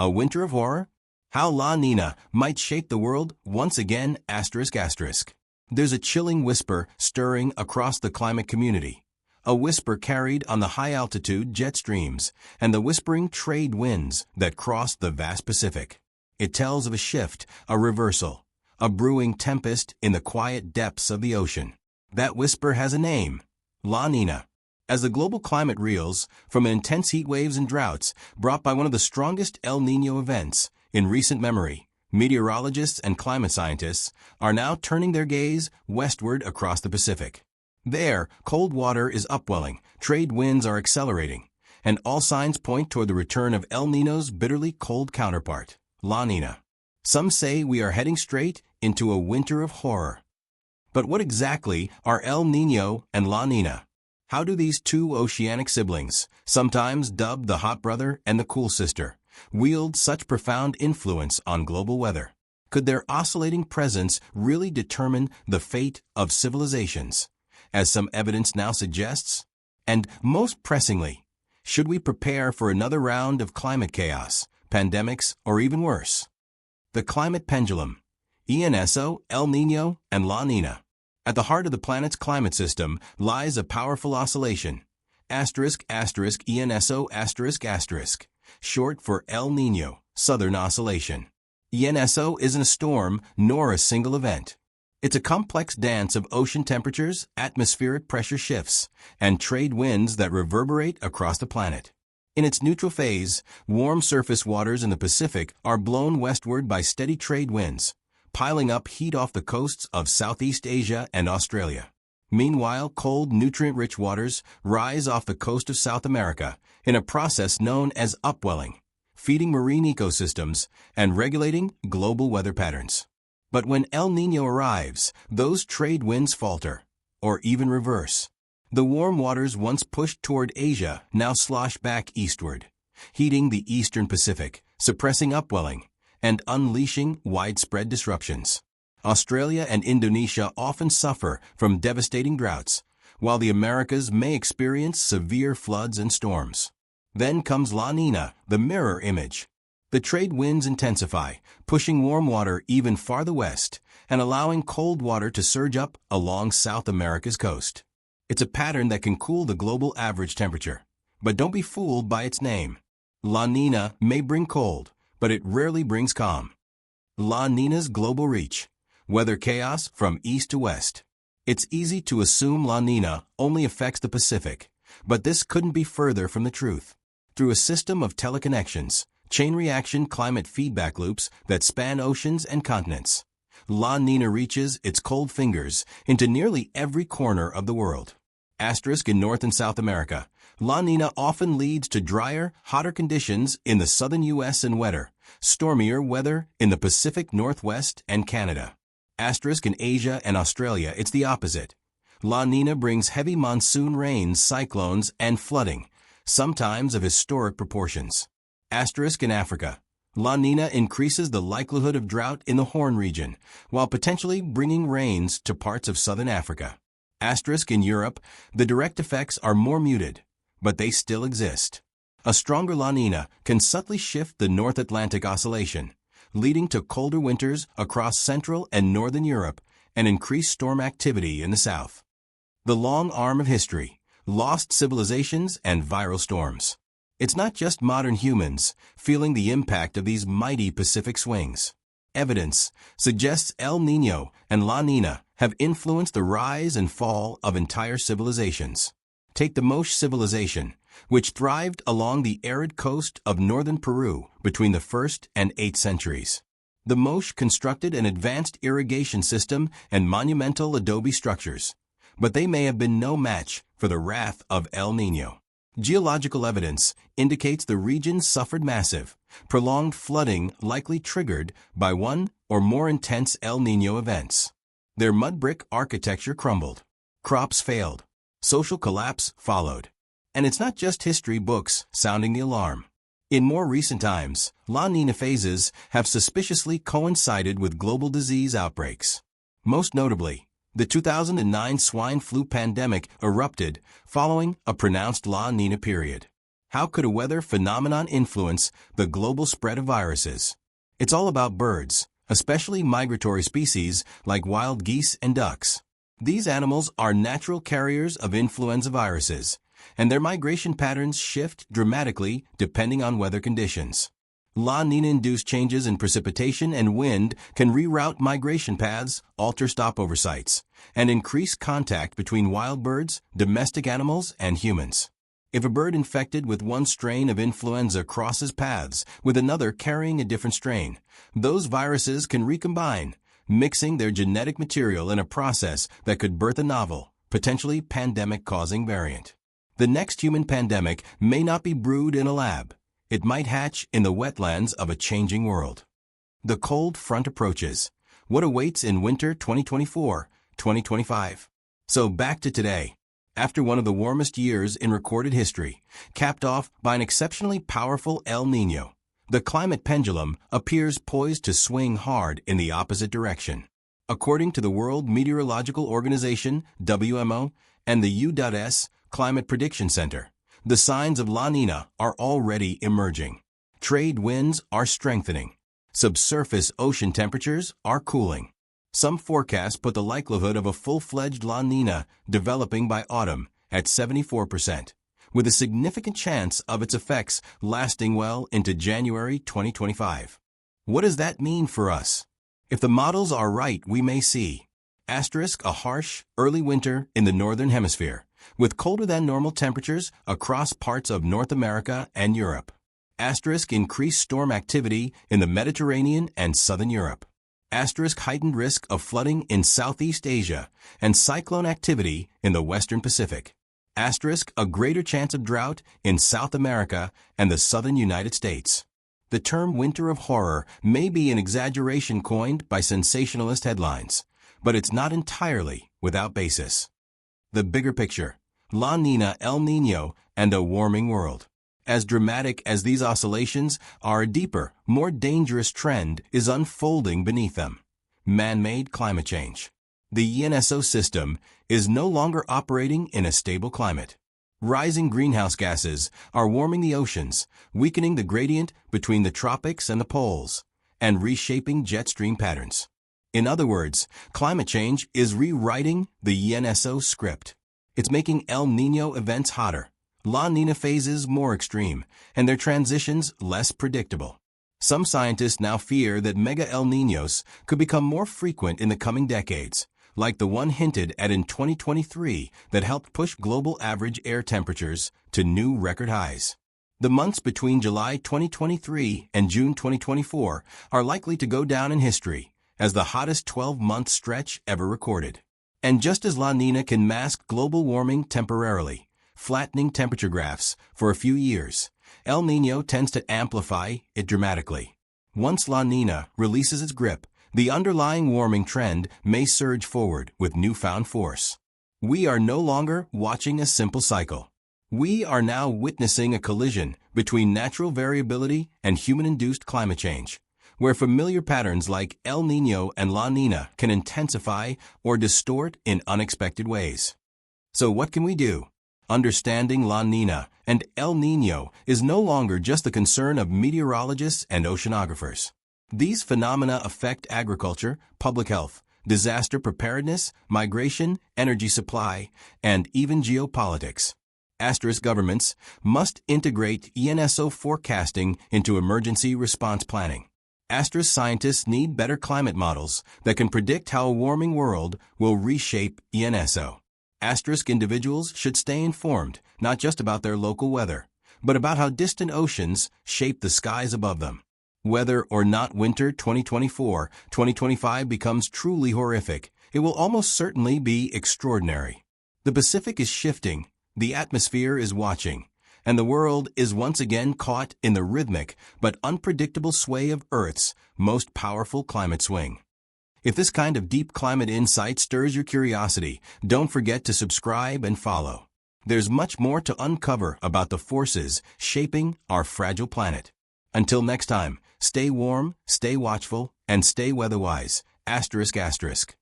A winter of horror? How La Nina might shape the world once again, ***. There's a chilling whisper stirring across the climate community. A whisper carried on the high-altitude jet streams and the whispering trade winds that cross the vast Pacific. It tells of a shift, a reversal, a brewing tempest in the quiet depths of the ocean. That whisper has a name: La Nina. As the global climate reels from intense heat waves and droughts brought by one of the strongest El Niño events in recent memory, meteorologists and climate scientists are now turning their gaze westward across the Pacific. There, cold water is upwelling, trade winds are accelerating, and all signs point toward the return of El Niño's bitterly cold counterpart, La Nina. Some say we are heading straight into a winter of horror. But what exactly are El Niño and La Nina? How do these two oceanic siblings, sometimes dubbed the hot brother and the cool sister, wield such profound influence on global weather? Could their oscillating presence really determine the fate of civilizations, as some evidence now suggests? And most pressingly, should we prepare for another round of climate chaos, pandemics, or even worse? The climate pendulum. ENSO, El Niño, and La Nina. At the heart of the planet's climate system lies a powerful oscillation, ***ENSO***, short for El Niño, Southern Oscillation. ENSO isn't a storm nor a single event. It's a complex dance of ocean temperatures, atmospheric pressure shifts, and trade winds that reverberate across the planet. In its neutral phase, warm surface waters in the Pacific are blown westward by steady trade winds, piling up heat off the coasts of Southeast Asia and Australia. Meanwhile, cold, nutrient-rich waters rise off the coast of South America in a process known as upwelling, feeding marine ecosystems and regulating global weather patterns. But when El Niño arrives, those trade winds falter, or even reverse. The warm waters once pushed toward Asia now slosh back eastward, heating the eastern Pacific, suppressing upwelling, and unleashing widespread disruptions. Australia and Indonesia often suffer from devastating droughts, while the Americas may experience severe floods and storms. Then comes La Nina, the mirror image. The trade winds intensify, pushing warm water even farther west and allowing cold water to surge up along South America's coast. It's a pattern that can cool the global average temperature. But don't be fooled by its name. La Nina may bring cold, but it rarely brings calm. La Nina's global reach. Weather chaos from east to west. It's easy to assume La Nina only affects the Pacific, but this couldn't be further from the truth. Through a system of teleconnections, chain reaction climate feedback loops that span oceans and continents, La Nina reaches its cold fingers into nearly every corner of the world. In North and South America, La Nina often leads to drier, hotter conditions in the southern U.S. and wetter, stormier weather in the Pacific Northwest and Canada. In Asia and Australia, it's the opposite. La Nina brings heavy monsoon rains, cyclones, and flooding, sometimes of historic proportions. In Africa, La Nina increases the likelihood of drought in the Horn region, while potentially bringing rains to parts of southern Africa. In Europe, the direct effects are more muted, but they still exist. A stronger La Nina can subtly shift the North Atlantic oscillation, leading to colder winters across Central and Northern Europe and increased storm activity in the South. The long arm of history, lost civilizations and viral storms. It's not just modern humans feeling the impact of these mighty Pacific swings. Evidence suggests El Niño and La Nina have influenced the rise and fall of entire civilizations. Take the Moche civilization, which thrived along the arid coast of northern Peru between the 1st and 8th centuries. The Moche constructed an advanced irrigation system and monumental adobe structures, but they may have been no match for the wrath of El Niño. Geological evidence indicates the region suffered massive, prolonged flooding likely triggered by one or more intense El Niño events. Their mud brick architecture crumbled. Crops failed. Social collapse followed. And it's not just history books sounding the alarm. In more recent times, La Nina phases have suspiciously coincided with global disease outbreaks. Most notably, the 2009 swine flu pandemic erupted following a pronounced La Nina period. How could a weather phenomenon influence the global spread of viruses? It's all about birds, especially migratory species like wild geese and ducks. These animals are natural carriers of influenza viruses, and their migration patterns shift dramatically depending on weather conditions. La Nina-induced changes in precipitation and wind can reroute migration paths, alter stopover sites, and increase contact between wild birds, domestic animals, and humans. If a bird infected with one strain of influenza crosses paths with another carrying a different strain, those viruses can recombine, mixing their genetic material in a process that could birth a novel, potentially pandemic-causing variant. The next human pandemic may not be brewed in a lab. It might hatch in the wetlands of a changing world. The cold front approaches. What awaits in winter 2024-2025? So back to today. After one of the warmest years in recorded history, capped off by an exceptionally powerful El Niño, the climate pendulum appears poised to swing hard in the opposite direction. According to the World Meteorological Organization, WMO, and the U.S. Climate Prediction Center, the signs of La Nina are already emerging. Trade winds are strengthening. Subsurface ocean temperatures are cooling. Some forecasts put the likelihood of a full-fledged La Nina developing by autumn at 74%, with a significant chance of its effects lasting well into January 2025. What does that mean for us? If the models are right, we may see a harsh, early winter in the northern hemisphere, with colder than normal temperatures across parts of North America and Europe. Increased storm activity in the Mediterranean and southern Europe. Heightened risk of flooding in Southeast Asia and cyclone activity in the Western Pacific. A greater chance of drought in South America and the southern United States. The term winter of horror may be an exaggeration coined by sensationalist headlines, but it's not entirely without basis. The bigger picture: La Nina, El Niño, and a warming world. As dramatic as these oscillations are, a deeper, more dangerous trend is unfolding beneath them: man-made climate change. The ENSO system is no longer operating in a stable climate. Rising greenhouse gases are warming the oceans, weakening the gradient between the tropics and the poles, and reshaping jet stream patterns. In other words, climate change is rewriting the ENSO script. It's making El Niño events hotter, La Nina phases more extreme, and their transitions less predictable. Some scientists now fear that mega El Niños could become more frequent in the coming decades, like the one hinted at in 2023 that helped push global average air temperatures to new record highs. The months between July 2023 and June 2024 are likely to go down in history as the hottest 12-month stretch ever recorded. And just as La Nina can mask global warming temporarily, flattening temperature graphs for a few years, El Niño tends to amplify it dramatically. Once La Nina releases its grip, the underlying warming trend may surge forward with newfound force. We are no longer watching a simple cycle. We are now witnessing a collision between natural variability and human-induced climate change, where familiar patterns like El Niño and La Nina can intensify or distort in unexpected ways. So what can we do? Understanding La Nina and El Niño is no longer just the concern of meteorologists and oceanographers. These phenomena affect agriculture, public health, disaster preparedness, migration, energy supply, and even geopolitics. Governments must integrate ENSO forecasting into emergency response planning. Scientists need better climate models that can predict how a warming world will reshape ENSO. Individuals should stay informed not just about their local weather, but about how distant oceans shape the skies above them. Whether or not winter 2024-2025 becomes truly horrific, it will almost certainly be extraordinary. The Pacific is shifting, the atmosphere is watching, and the world is once again caught in the rhythmic but unpredictable sway of Earth's most powerful climate swing. If this kind of deep climate insight stirs your curiosity, don't forget to subscribe and follow. There's much more to uncover about the forces shaping our fragile planet. Until next time, stay warm, stay watchful, and stay weatherwise. ****.